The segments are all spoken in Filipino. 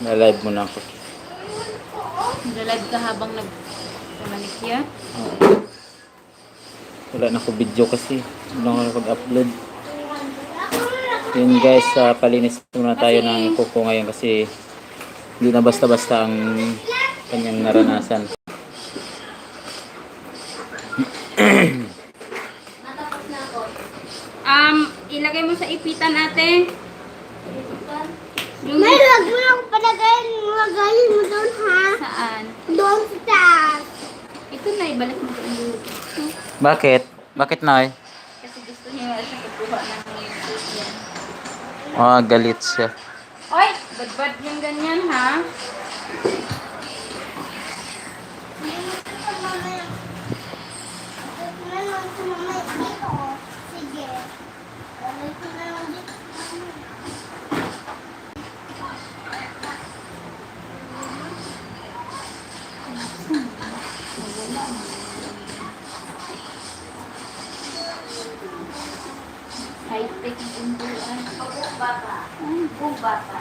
Na-live mo na ako. Nag-live ka habang nag-manicure? Oo. Wala na ako video kasi. Wala ako nakapag-upload. Yun guys, palinis muna tayo ng kuko ngayon kasi hindi na basta-basta ang kanyang naranasan. Ilagay mo sa ipitan, ate. Yung May wag mo lang lagayin mo doon, ha? saan? Doon sa taas. Ito na, ibalik mo doon. Bakit? Bakit Nay? Kasi gusto niya siya kukuha ng yan. Galit siya. Oy, bad-bad yung ganyan, ha? Sige. Ito na lang dito. High-tech yung buwan. Bata. Bata.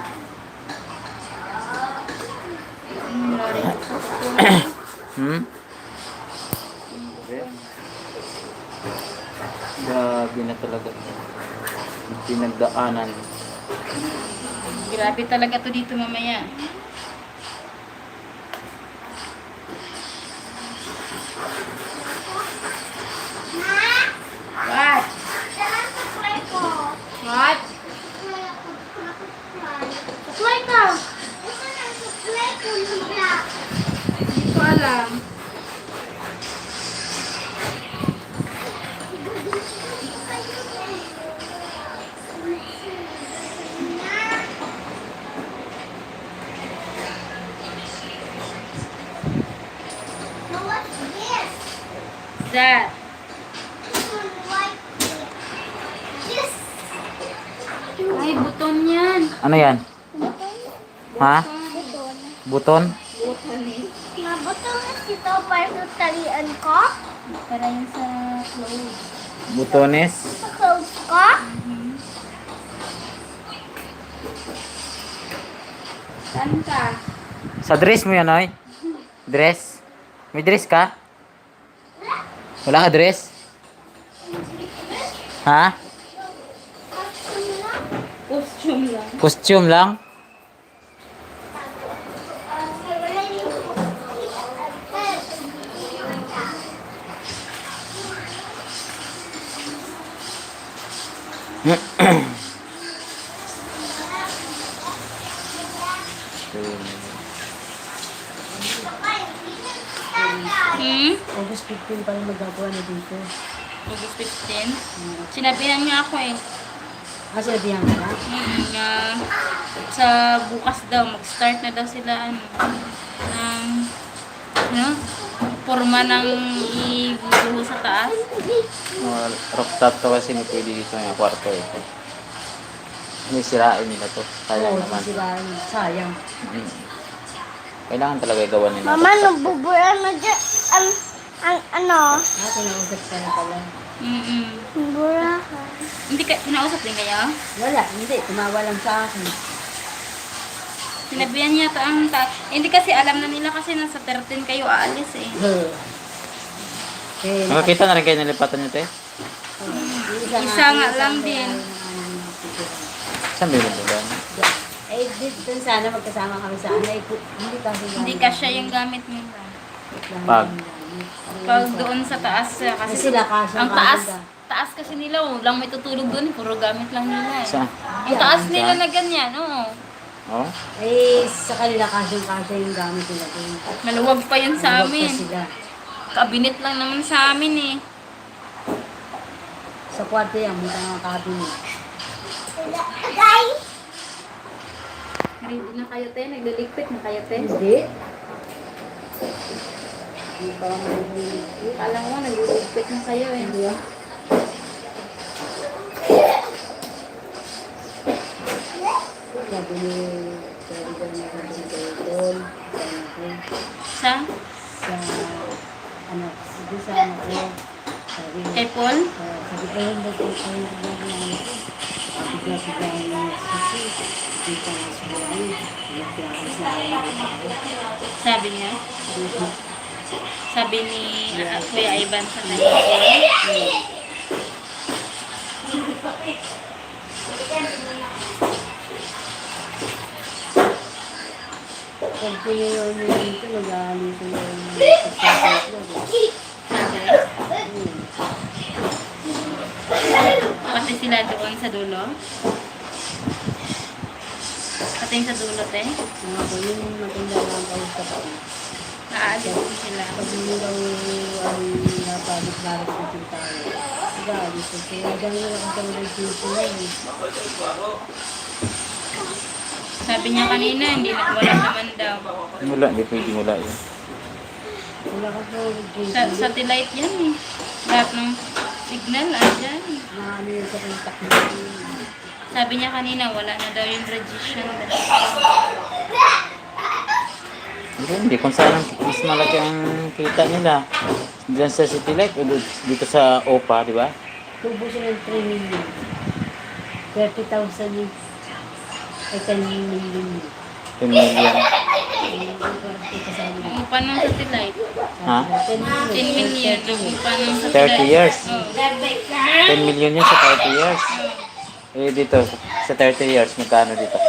Grabe na talaga. Pinagdaanan. Grabe talaga to dito mamaya. What? What? Supply ka! Ito na, supply ko nila. Hindi ko alam. Now what's this? That. This. Ay, buton yan. Ano yan? Ha? Buton. Buton? Buton eh. Nabuton na ito para sa talian ko? Para yan sa clothes. Butones? Sa clothes ko? Saan ka? Sa dress mo yan, Noy? Dress? May dress ka? Wala ka dress? Ha? Costume lang. Costume lang? August 15 pa rin magagawa na dito. August 15. Sinabihan niya ako eh. Sinabihan ka na? Nga, sa bukas daw, mag-start na daw sila ng forma ng ibubuho sa taas. Rooftop to kasi hindi pwede dito yung kwarto eh. Hindi sirain nila to. Sayang Oo, naman. sayang. Kailangan talaga gawa nila. Mama, nabubura na dyan. Ano? Tinausap ka na pala. Bura. Hindi ka, kinausap din kayo? Wala, hindi. Tumawa lang sa akin. Sinabihan niya to ang hindi kasi alam na nila kasi nasa 13 kayo aalis eh. Nakakita na rin kayo nilipatan nyo, te? Isa nga lang din. Saan ba yung bulan? Dito sana magkasama kami sa anay. Hindi kasi Hindi kasya yung gamit nila. Pag Pag doon sa taas kasi sila kasya. ang taas kasi nila, lang may tutulog doon, puro gamit lang nila eh. Saan? Ang taas nila na ganyan, oo. Oh? Sa kanila kasya yung gamit nila. Maluwag pa yun sa Maluwag pa amin. sila. Kabinet lang naman sa amin eh. Sa kwarto yan, mga mga cabinet. Guys! Ready na kayo, te? Naglaligpit na kayo, te? Hindi. Hindi pa ako maliliit. Alam mo, naglaligpit na kayo eh. Hindi ah. Sabi ni sabi ko na natin sa doon. Sa? Sa ano, sabi sa ano ko. Sabi Kay Paul? sabi ko hindi ko bigla-bigla na sisi. Hindi pa na siguro. Hindi pa ako Sabi niya. Sabi ni Kuya Ivan sa kanya. Pag pinayaw niya dito, mag-aalis sila yung pagkakasya. Pati sila doon sa dulo. Pati yung sa dulo, te. Mga ko, yung matanda na ang kausap ko. Aalis din sila. Pag hindi daw ang napalik-balik na yung tayo, mag-aalis ko. Kaya dahil ako daw nag-dito na eh. Sabi niya kanina, wala naman daw. Wala, hindi pwede wala yun. Wala ka daw nag-dito. Satellite yan eh. Lahat ng signal, andyan. Ano yung sa kontak mo. Sabi niya kanina, wala na daw yung radiation. Hindi, kung saan mas malaki ang kita nila. Diyan sa City Light o dito sa OPA, di ba? Tubo siya ng 3 million. 30,000 yun. Ay 10 million yun. 10 million. Ang upa ng satellite. Ha? 10 million ang upa ng 30 satellite. years. Oh. 10 million yun sa 30 years. Eh dito, sa 30 years, magkano dito?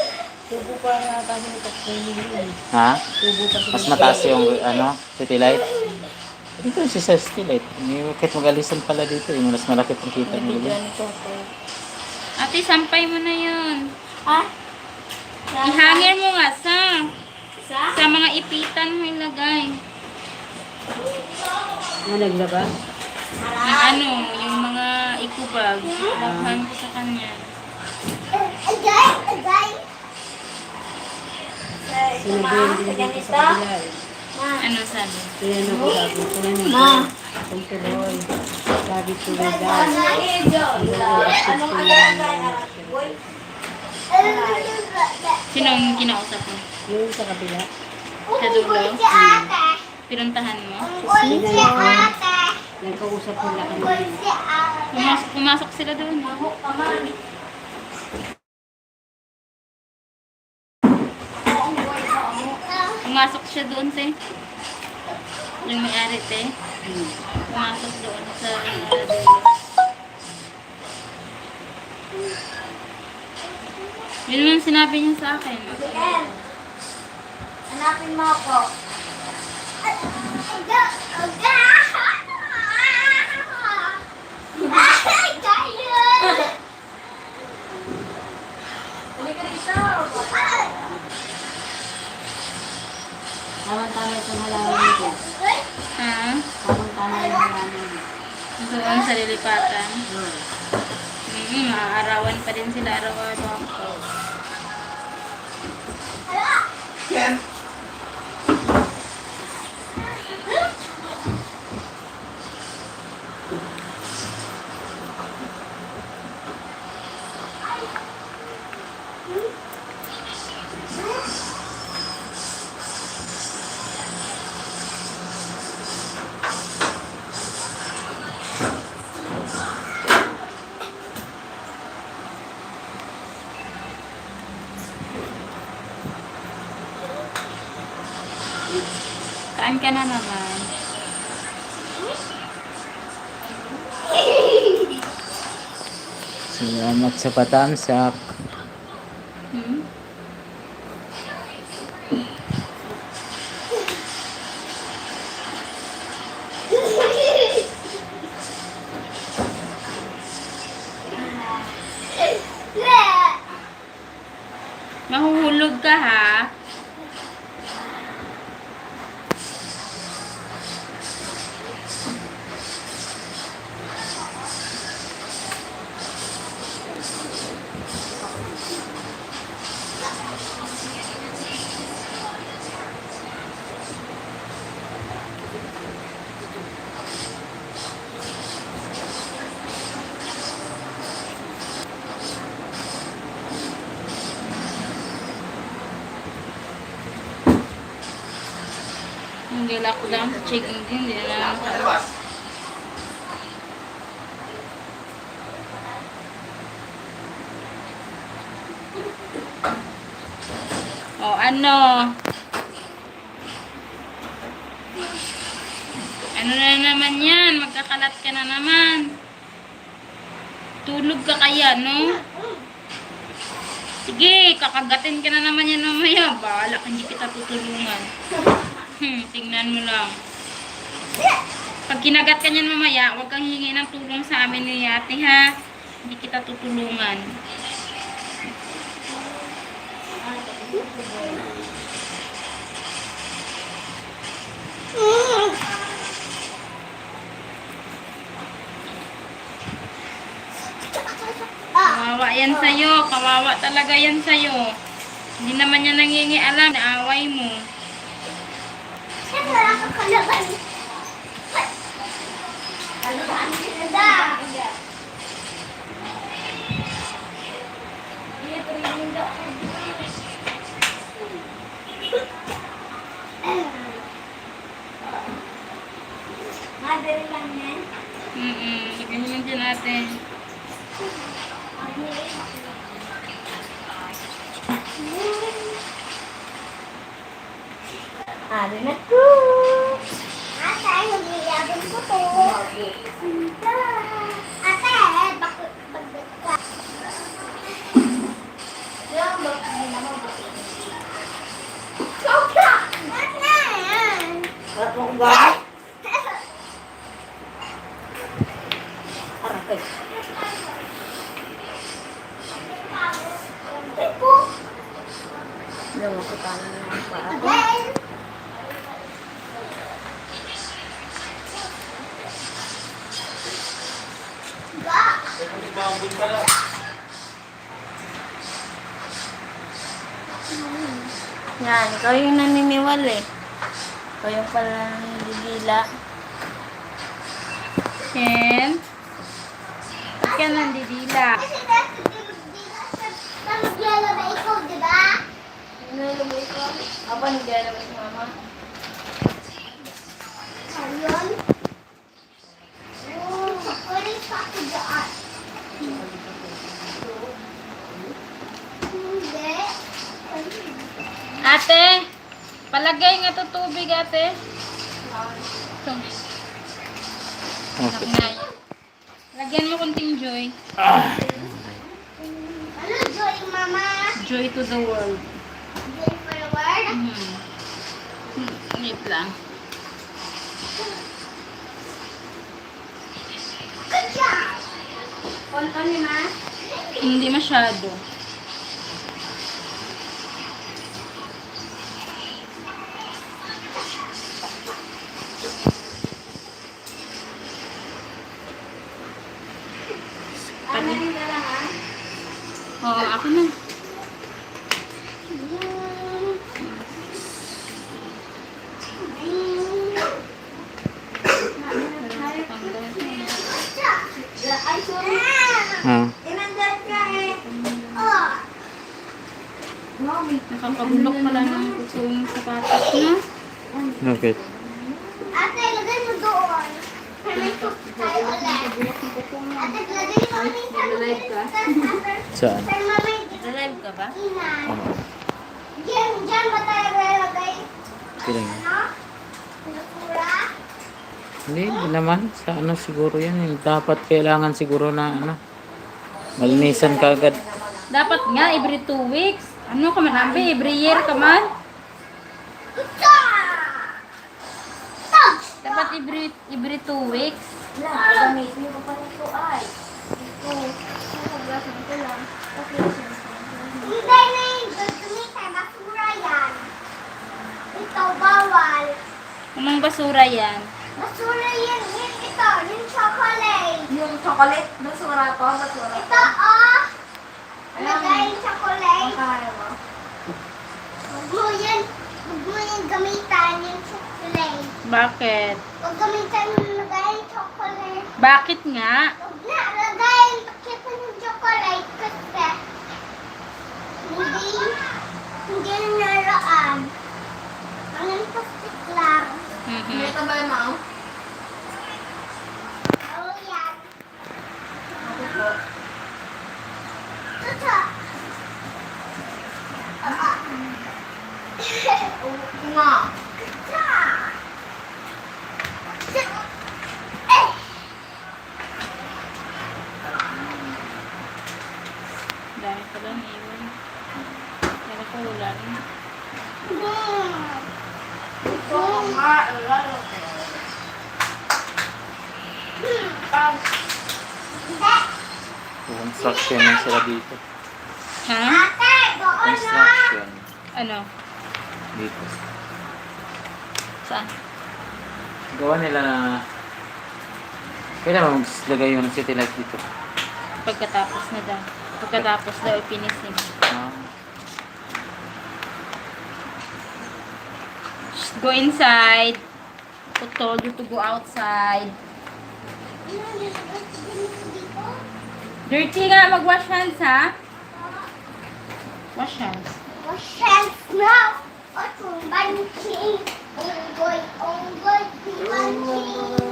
Tubo pa yata siya ng 3 million. Ha? Tubo pa siya. Mas mataas yung City Light. Dito si sa City Light. Kahit mag-alisan pala dito, mas malaki pang kita nila. Ate, sampay mo na yun. Ha? Ihangir mo nga sa mga ipitan mo ilagay. Ano naglaba? Na ano, yung mga ikubag. Ilagay mo sa kanya. Sinabihan din dito sa kabila eh. Ano sabi? Kaya ko sabi ko na nito. Kung tuloy. Sabi ko na dahil. Sino ang kinausap mo? Yung sa kabila. Sa dulo? Pinuntahan mo? Nagkausap nila kanina. Pumasok sila doon. Pumasok siya doon, te. Yung may-ari, te. Pumasok doon sa dulo. Yun naman sinabi niya sa akin. Hanapin mo ako. Tama-tama itong halaman nito. Ha? Tama-tama yung halaman nito. Doon sa lilipatan. Maaarawan pa din sila araw-araw. Kain ka na naman. Salamat sa patamsak. Hmm? Mahuhulog ka ha. Hindi lockdown sa chicken din, hindi na nakalabas. O ano? Ano na naman yan? Magkakalat ka na naman. Tulog ka kaya, no? Sige, kakagatin ka na naman yan mamaya. Bahala, hindi kita tutulungan. Tingnan mo lang. Pag kinagat ka niyan mamaya, huwag kang hingi ng tulong sa amin ni ate, ha? Hindi kita tutulungan. Kawawa yan sa'yo. Kawawa talaga yan sa'yo. Hindi naman yan nangingialam. Naaway mo. Siyempre, wala kang kalaban. Kalaban sila da. Mother lang yan. Ganyan din natin. Ari na ko. Ate, humiyabon ko to. Ate, bakit ka? Yung bakit mo naman bakit? Soka! Bakit na yan? Bakit mo kong gawin? Arakay. Ito. Dawa ko paano na ang paa. Again. Yan, ikaw yung naniniwal eh. Ikaw yung pala nandidila. Ken? Ba't ka nandidila? Kasi dati sa magyalo na ikaw, di ba? Nalabay ko. Ako naglalabay si mama. Ayun. Oh, walis pa ako daan. Hindi. Ate, palagay nga to tubig, ate. Ito. Okay. Nakinayan. Lagyan mo kunting joy. Ano, Joy, Mama? Joy to the world. Joy for the world? Wait lang. Good job! On ni Ma? Hindi masyado. Ano din na lang, ha? Oo, ako na. Ay, sorry. Ah, Tinanggal ka eh. Oh. Nakakabulok pala ng kusong sapatos na. okay. Ate, lagay mo doon. May cook tayo ulit. Ate, lagay mo ulit sa Live ka? Saan? Sa mamay. Live ka ba? Inan. Oo. Diyan ba tayo lalagay? Okay lang yan. Ano? Nakura? Hindi naman. Sa ano siguro yan. Dapat kailangan siguro na ano. Malinisan ka agad. Dapat nga, every 2 weeks. Ano ka man, Abi? Every year ka man? Ito! Touch! Dapat every 2 weeks. Gamitin ko pa nito ay. Ito. Nakagrasin ko lang. Hindi na yung gagamitin. Basura yan. Ito, bawal. Anong basura yan? Basura yan. Ito, yung chocolate. Yung chocolate, basura to, basura. Ito, oh. Lagay yung chocolate. Kaya mo. Huwag mo yan gamitan yung chocolate. Bakit? Huwag gamitan yung lagay yung chocolate. Bakit nga? Huwag na, lagay yung pakitan yung chocolate kasi hindi na naraan. Ang plastic lang. Ito ba yung mao? Oh, yan. Ako po. Ito. Nga. Ito. Dami pa lang iwan. Pero ko wala rin. Construction na sila dito. Ha? Ate, doon na. Construction. Ano? Dito. Saan? Gawa nila na... Kailan maglagay yung city light dito? Pagkatapos na daw. Pagkatapos daw ipinisin. Ah. Just go inside. I told you to go outside. Dirty nga, mag-wash hands ha? Wash hands. Wash hands now. Otong banking. Unggoy, unggoy, banking.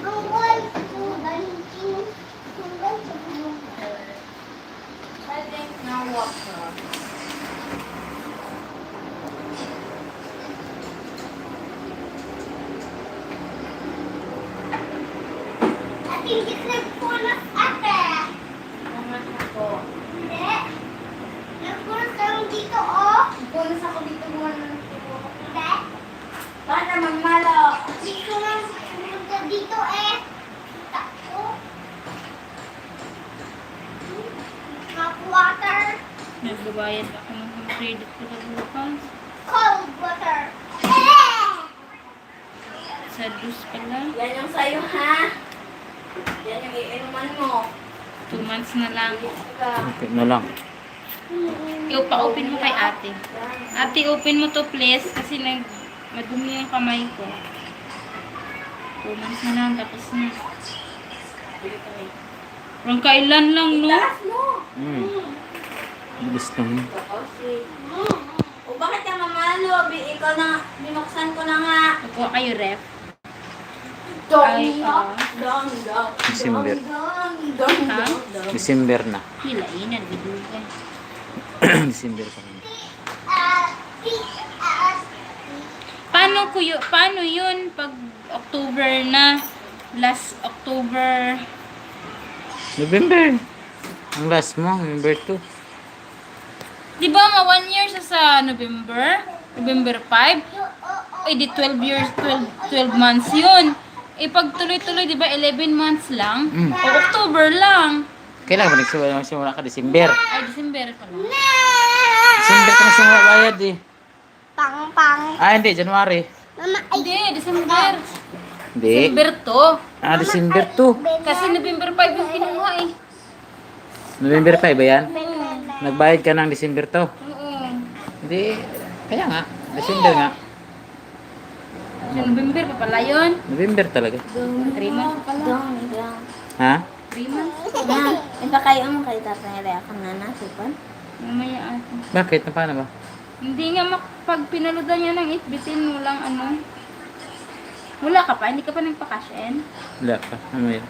Unggoy, banking. I think now water. Ate, hindi ka nagpunas, ate. Hindi. Nagpunas kami dito, oh. Punas ako dito muna. Hindi. Baka naman malo. Dito lang pumunta dito, eh. Tako. Hot water. Nagbabayad ako ng credit ko sa bukas. Cold water. Eh! Sa juice pala. Yan yung sa'yo, ha? Yan yung iinuman mo. 2 months na lang. Okay na lang. Pa-open mo kay ate. Ate, open mo to please. Kasi madumi yung kamay ko. 2 months na lang. Tapos na. Parang kailan lang, no? Bilis lang yun. O bakit ka mamalo? Ikaw na, binuksan ko na nga. Kukuha kayo ref. Dong, ah. dong, dong. December. Ha? December na. Hilainan, bidugan. December pa naman. Paano yun pag October na? Last October. November. Ang last mo, November 2. Di ba 1 year siya sa November? November 5? Ay, di 12 months yun. Eh, pag tuloy-tuloy, di ba 11 months lang? Mm. O October lang. Kailan ba nagsimula ka? December. Ay, December pa lang. December ka nagsimula bayad eh. Pang, pang. Ah, hindi. January. Mama, ay. Hindi, December. Hindi. December to. Ah, December 2. Kasi November 5 yung kinuha eh. November 5 ba yan? Nagbayad ka ng December 2. Oo. Hindi. Kaya nga. December nga. Sa November pa pala yun. November talaga. 3 months pa pala. Dong, dong. Ha? 3 months. Na, iba kayo mo kayo tatay reakan na nasipan? Mamaya ate. Bakit? Paano ba? Hindi nga pag pinaludan niya ng itbitin mo lang ano. Wala ka pa? Hindi ka pa nagpa-cash-in? Wala pa. Ano yun?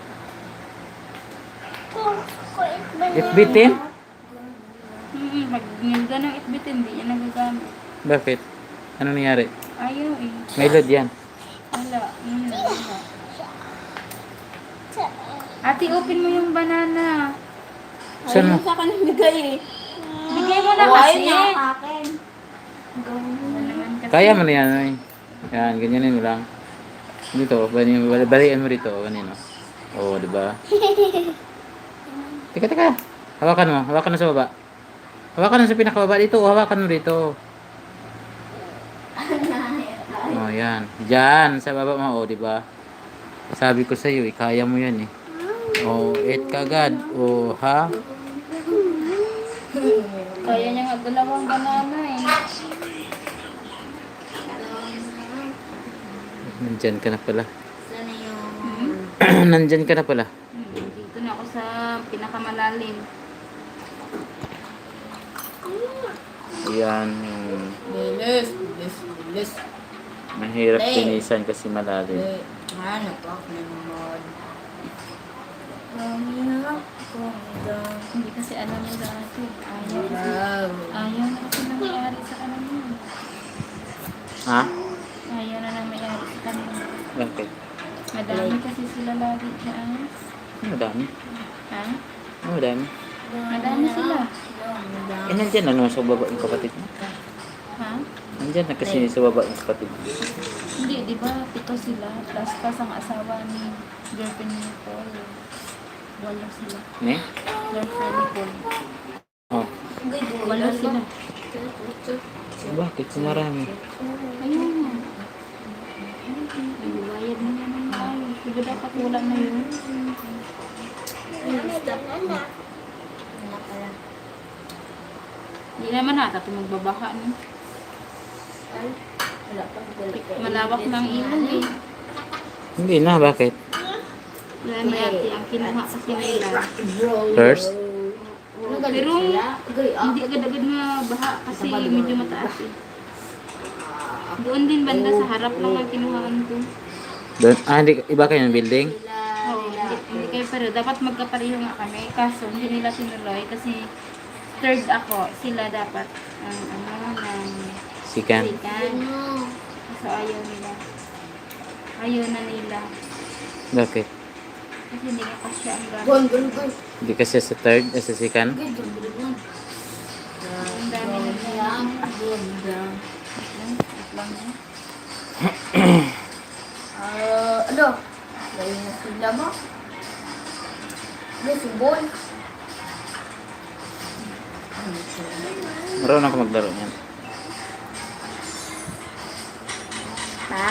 It FB10? Pag niludan ng itbitin, hindi niya nagagamit. Bakit? Ano nangyari? Ayaw eh. May load yan. Wala. Wala. Ate, open mo yung banana. Saan mo? Ayun sa kanang bigay eh. Bigay mo na Oo, kasi. ayun yung akin. Ano naman kasi. Kaya mo na yan. Ay. Yan, ganyanin mo lang. Dito, balian mo dito. Ganyan o. Oo, diba? Teka. Hawakan mo. Hawakan mo sa baba. Hawakan mo sa pinakababa dito. Hawakan mo dito. Oh, yan. Diyan, sa baba mo. O, diba? Sabi ko sa'yo, kaya mo yan eh. Oh, eat ka agad. Oh, ha? Kaya niya nga dalawang banana eh. Nandyan ka na pala. Sana yung... Nandyan ka na pala. Dito na ako sa pinakamalalim. Yan. Bilis. Mahirap tinisan kasi malalim. Ano pa ako nanonood? Mahirap kong dong. Hindi kasi alam mo dati. Ayaw na kasi nangyari sa kanila. Ha? Ayaw na nangyari sa kanila. Madami. Ha? Madami. Madami sila. Eh, nandyan na naman sa baba yung kapatid mo. Ha? Nandyan na kasi sa baba yung kapatid mo. Hindi, di ba? 7 sila. Plus pas ang asawa ni girlfriend ni Paul. 8 sila. Ne? Girlfriend ni Paul. Oh. 8 sila. Bakit? Kung marami. Ayun nga. Nagbayad na naman tayo. Diba dapat wala na yun? Hindi naman nata ito magbabaka. No? Malawak ng ilog eh. Hindi na, bakit? Wala ni ate ang kinuha kasi nila. First? Pero hindi agad-agad nga baha kasi medyo mataas eh. Doon din banda sa harap lang ang kinuhaan ko. Doon, hindi, iba kayo ng building? Oo, hindi kayo pero dapat magkapareho nga kami. Kaso hindi nila tinuloy kasi third ako. Sila dapat ang ng Sikan. sikan. So ayaw nila. Ayaw na nila. Bakit? Kasi hindi nga kasya ang gamit. Hindi kasi sa third, sa sikan? Ang dami na nila. Lang eh. Ano? Dahil na sila mo? Ano si Boy? Marunong ako maglaro niyan. Ha?